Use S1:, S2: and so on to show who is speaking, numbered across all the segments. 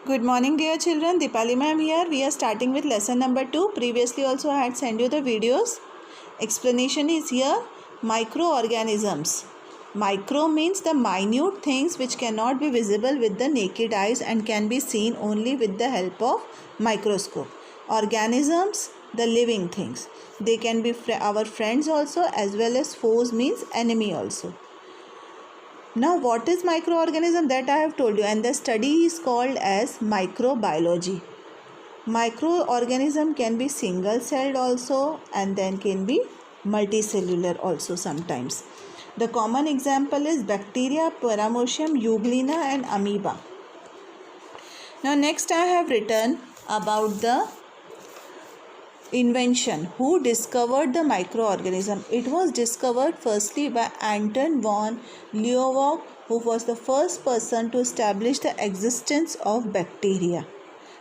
S1: Good morning dear children, Dipali ma'am here. We are starting with lesson number 2. Previously also I had sent you the videos. Explanation is here. Microorganisms. Micro means the minute things which cannot be visible with the naked eyes and can be seen only with the help of microscope. Organisms, the living things. They can be our friends also, as well as foes means enemy also. Now what is microorganism, that I have told you, and the study is called as microbiology. Microorganism can be single celled also, and then can be multicellular also sometimes. The common example is bacteria, Paramecium, Euglena and amoeba. Now next I have written about the invention. Who discovered the microorganism? It was discovered firstly by Anton von Leeuwenhoek, who was the first person to establish the existence of bacteria.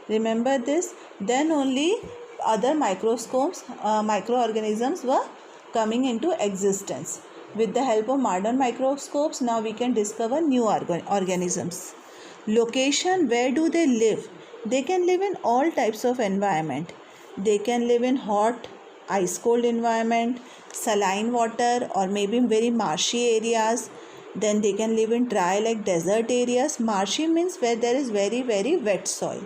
S1: Remember this? Then only other microorganisms were coming into existence. With the help of modern microscopes, now we can discover new organisms. Location, where do they live? They can live in all types of environment. They can live in hot, ice cold environment, saline water, or maybe very marshy areas. Then they can live in dry like desert areas. Marshy means where there is very wet soil.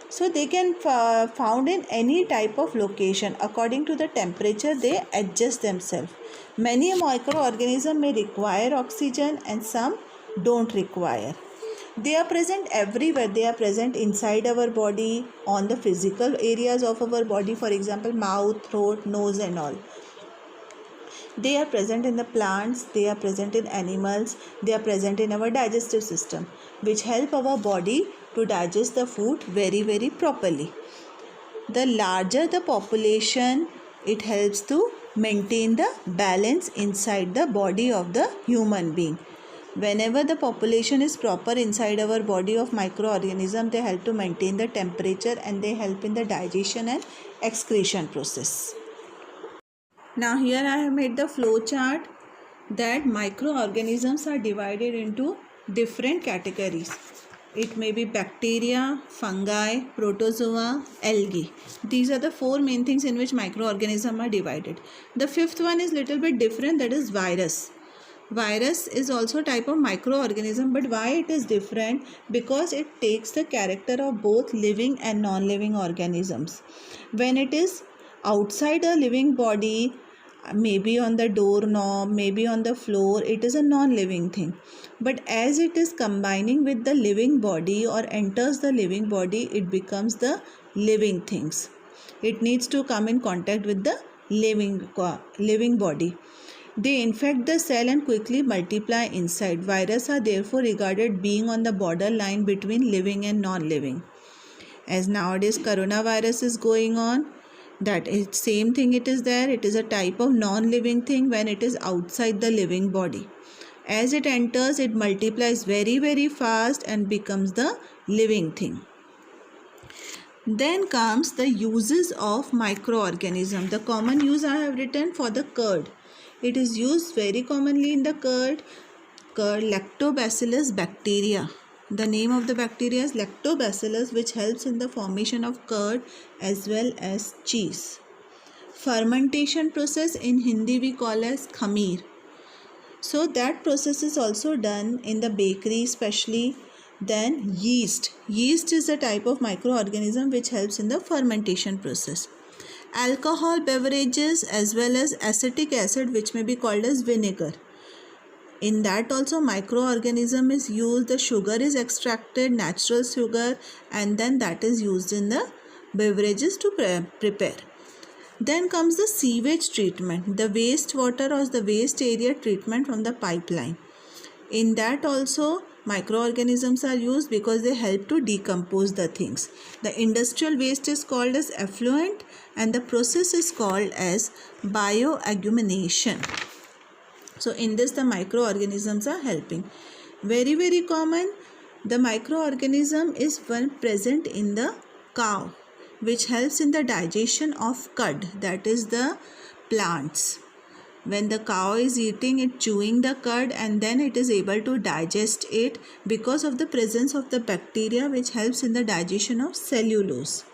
S1: So they can found in any type of location. According to the temperature, they adjust themselves. Many microorganisms may require oxygen and some don't require. They are present everywhere. They are present inside our body, on the physical areas of our body, for example mouth, throat, nose and all. They are present in the plants, they are present in animals, they are present in our digestive system, which help our body to digest the food very properly. The larger the population, it helps to maintain the balance inside the body of the human being. Whenever the population is proper inside our body of microorganism, they help to maintain the temperature and they help in the digestion and excretion process. Now here I have made the flow chart that microorganisms are divided into different categories. It may be bacteria, fungi, protozoa, algae. These are the four main things in which microorganisms are divided. The fifth one is little bit different, that is virus. Virus is also a type of microorganism, but why it is different? Because it takes the character of both living and non-living organisms. When it is outside a living body, maybe on the doorknob, maybe on the floor, it is a non-living thing. But as it is combining with the living body or enters the living body, it becomes the living things. It needs to come in contact with the living body. They infect the cell and quickly multiply inside. Viruses are therefore regarded being on the borderline between living and non-living. As nowadays coronavirus is going on, that is same thing it is there. It is a type of non-living thing when it is outside the living body. As it enters, it multiplies very fast and becomes the living thing. Then comes the uses of microorganism. The common use I have written for the curd. It is used very commonly in the curd. Lactobacillus bacteria. The name of the bacteria is Lactobacillus, which helps in the formation of curd as well as cheese. Fermentation process, in Hindi we call as khameer. So that process is also done in the bakery especially. Then yeast. Yeast is a type of microorganism which helps in the fermentation process. Alcohol beverages as well as acetic acid, which may be called as vinegar. In that also microorganism is used. The sugar is extracted, natural sugar, and then that is used in the beverages to prepare. Then comes the sewage treatment, the wastewater or the waste area treatment from the pipeline. In that also microorganisms are used because they help to decompose the things. The industrial waste is called as effluent and the process is called as bioagglutination. So in this the microorganisms are helping. Very common, the microorganism is one present in the cow, which helps in the digestion of cud, that is the plants. When the cow is eating, it chewing the curd and then it is able to digest it because of the presence of the bacteria which helps in the digestion of cellulose.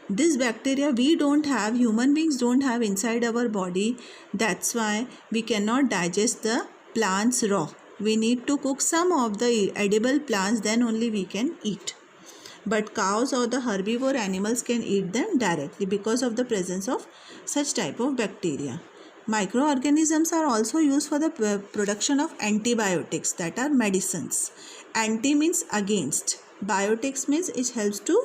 S1: This bacteria we don't have, human beings don't have inside our body. That's why we cannot digest the plants raw. We need to cook some of the edible plants, then only we can eat. But cows or the herbivore animals can eat them directly because of the presence of such type of bacteria. Microorganisms are also used for the production of antibiotics, that are medicines. Anti means against. Biotics means it helps to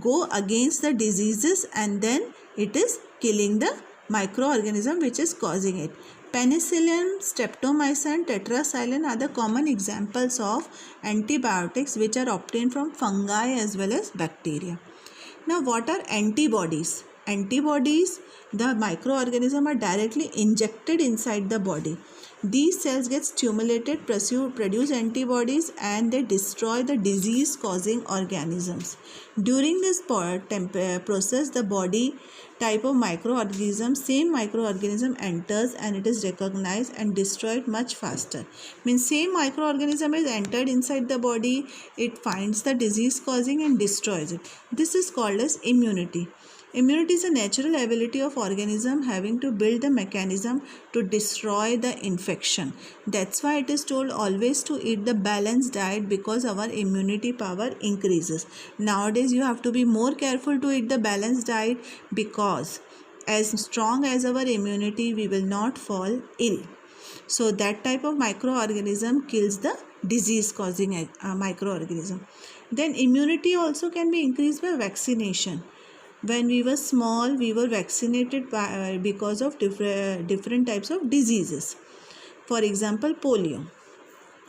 S1: go against the diseases and then it is killing the microorganism which is causing it. Penicillin, streptomycin, tetracycline are the common examples of antibiotics which are obtained from fungi as well as bacteria. Now, what are antibodies? Antibodies, the microorganism are directly injected inside the body. These cells get stimulated, produce antibodies, and they destroy the disease causing organisms. During this process, the body type of microorganism, same microorganism enters and it is recognized and destroyed much faster. Means same microorganism is entered inside the body, it finds the disease causing and destroys it. This is called as immunity. Immunity is a natural ability of organism having to build the mechanism to destroy the infection. That's why it is told always to eat the balanced diet, because our immunity power increases. Nowadays you have to be more careful to eat the balanced diet, because as strong as our immunity, we will not fall ill. So that type of microorganism kills the disease causing microorganism. Then immunity also can be increased by vaccination. When we were small, we were vaccinated because of different types of diseases. For example, polio.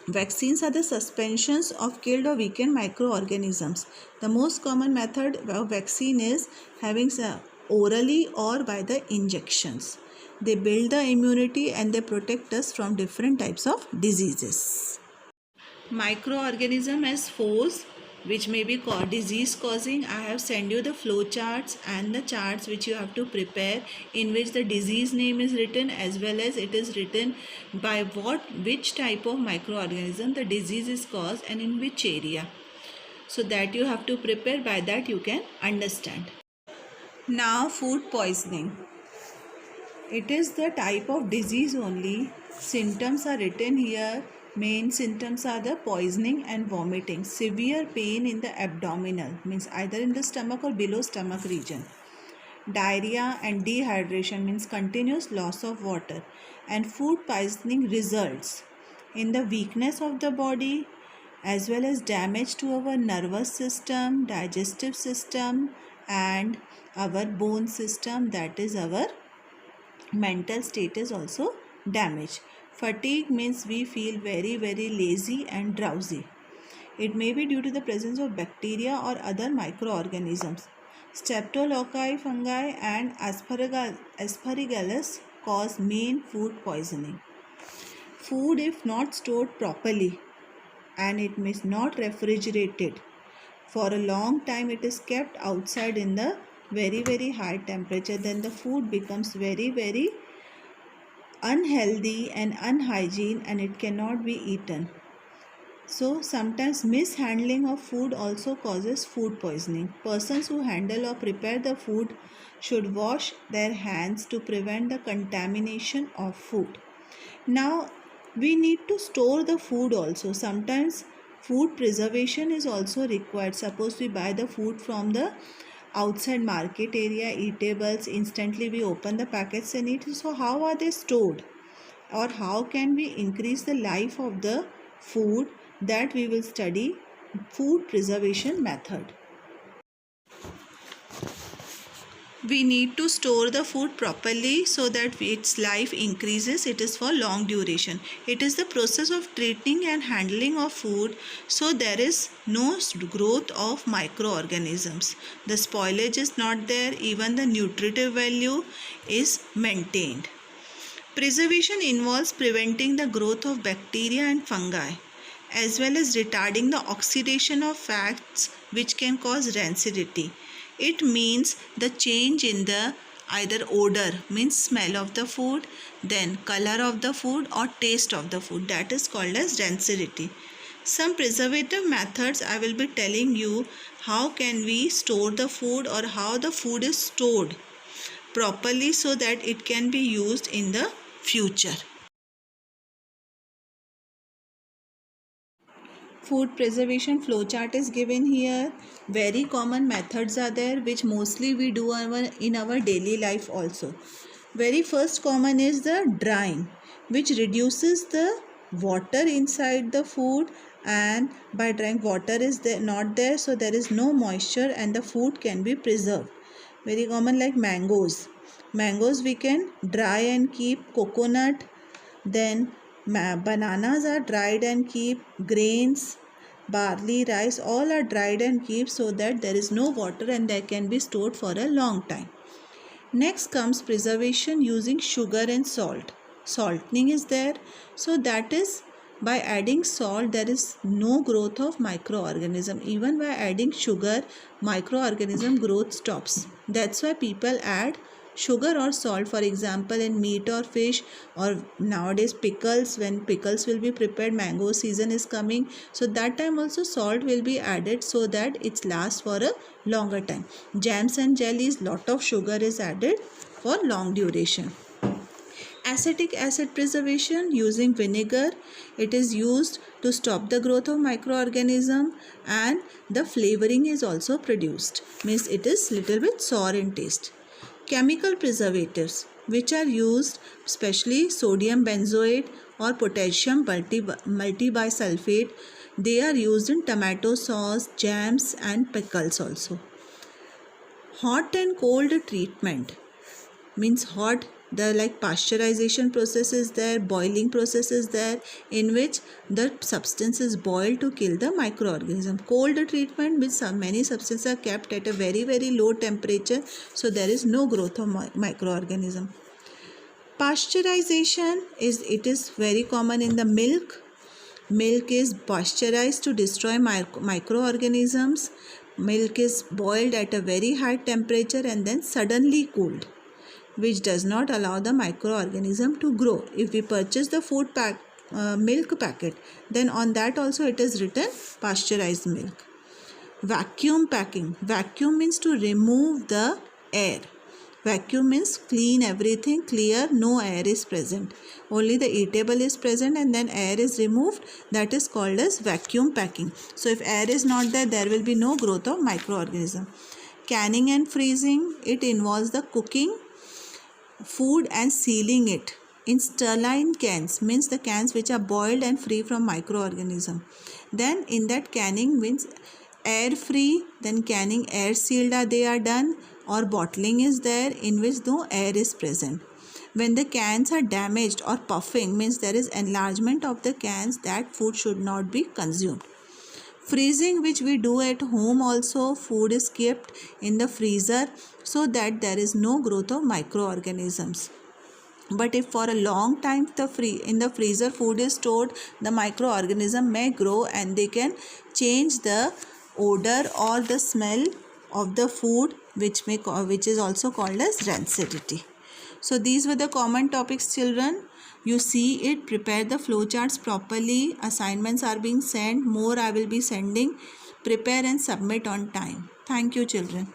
S1: Vaccines are the suspensions of killed or weakened microorganisms. The most common method of vaccine is having orally or by the injections. They build the immunity and they protect us from different types of diseases. Microorganism as foes which may be disease causing. I have sent you the flow charts and the charts which you have to prepare, in which the disease name is written as well as it is written by which type of microorganism the disease is caused and in which area. So that you have to prepare, by that you can understand. Now, food poisoning. It is the type of disease only. Symptoms are written here. Main symptoms are the poisoning and vomiting. Severe pain in the abdominal, means either in the stomach or below stomach region. Diarrhea and dehydration, means continuous loss of water. And food poisoning results in the weakness of the body as well as damage to our nervous system, digestive system and our bone system, that is our mental state is also damaged. Fatigue means we feel very lazy and drowsy. It may be due to the presence of bacteria or other microorganisms. Streptococci fungi and aspergillus cause main food poisoning. Food, if not stored properly and it is not refrigerated for a long time, it is kept outside in the very high temperature, then the food becomes very unhealthy and unhygiene and it cannot be eaten. So sometimes mishandling of food also causes food poisoning. Persons who handle or prepare the food should wash their hands to prevent the contamination of food. Now we need to store the food also. Sometimes food preservation is also required. Suppose we buy the food from the outside market area, eatables, instantly we open the packets and eat. So how are they stored, or how can we increase the life of the food? That we will study food preservation method. We need to store the food properly so that its life increases. It is for long duration. It is the process of treating and handling of food so there is no growth of microorganisms. The spoilage is not there, even the nutritive value is maintained. Preservation involves preventing the growth of bacteria and fungi as well as retarding the oxidation of fats which can cause rancidity. It means the change in the either odor means smell of the food, then color of the food or taste of the food. That is called as rancidity. Some preservative methods I will be telling you how can we store the food or how the food is stored properly so that it can be used in the future. Food preservation flowchart is given here. Very common methods are there which mostly we do in our daily life also. Very first common is the drying, which reduces the water inside the food, and by drying water is there, not there, so there is no moisture and the food can be preserved. Very common like mangoes. Mangoes we can dry and keep. Coconut, then bananas are dried and keep. Grains, barley, rice, all are dried and keep so that there is no water and they can be stored for a long time. Next comes preservation using sugar and salt. Salting is there, so that is by adding salt there is no growth of microorganism. Even by adding sugar, microorganism growth stops. That's why people add sugar or salt, for example in meat or fish, or nowadays pickles. When pickles will be prepared, mango season is coming, so that time also salt will be added so that it lasts for a longer time. Jams and jellies, lot of sugar is added for long duration. Acetic acid preservation using vinegar, it is used to stop the growth of microorganism, and the flavoring is also produced, means it is little bit sour in taste. Chemical preservatives which are used, especially sodium benzoate or potassium multibisulfate, they are used in tomato sauce, jams and pickles also. Hot and cold treatment means hot, the like pasteurization process is there, boiling process is there, in which the substance is boiled to kill the microorganism. Cold treatment means many substances are kept at a very low temperature, so there is no growth of microorganism. Pasteurization is very common in the milk. Milk is pasteurized to destroy microorganisms. Milk is boiled at a very high temperature and then suddenly cooled, which does not allow the microorganism to grow. If we purchase the milk packet, then on that also it is written pasteurized milk. Vacuum packing. Vacuum means to remove the air. Vacuum means clean everything, clear, no air is present. Only the eatable is present and then air is removed. That is called as vacuum packing. So if air is not there, there will be no growth of microorganism. Canning and freezing, it involves the cooking food and sealing it in sterile cans, means the cans which are boiled and free from microorganism. Then in that canning means air free, then canning air sealed they are done, or bottling is there in which no air is present. When the cans are damaged or puffing, means there is enlargement of the cans, that food should not be consumed. Freezing, which we do at home also, food is kept in the freezer so that there is no growth of microorganisms. But if for a long time in the freezer food is stored, the microorganism may grow and they can change the odor or the smell of the food, which is also called as rancidity. So these were the common topics, children. You see it, prepare the flowcharts properly. Assignments are being sent. More I will be sending. Prepare and submit on time. Thank you, children.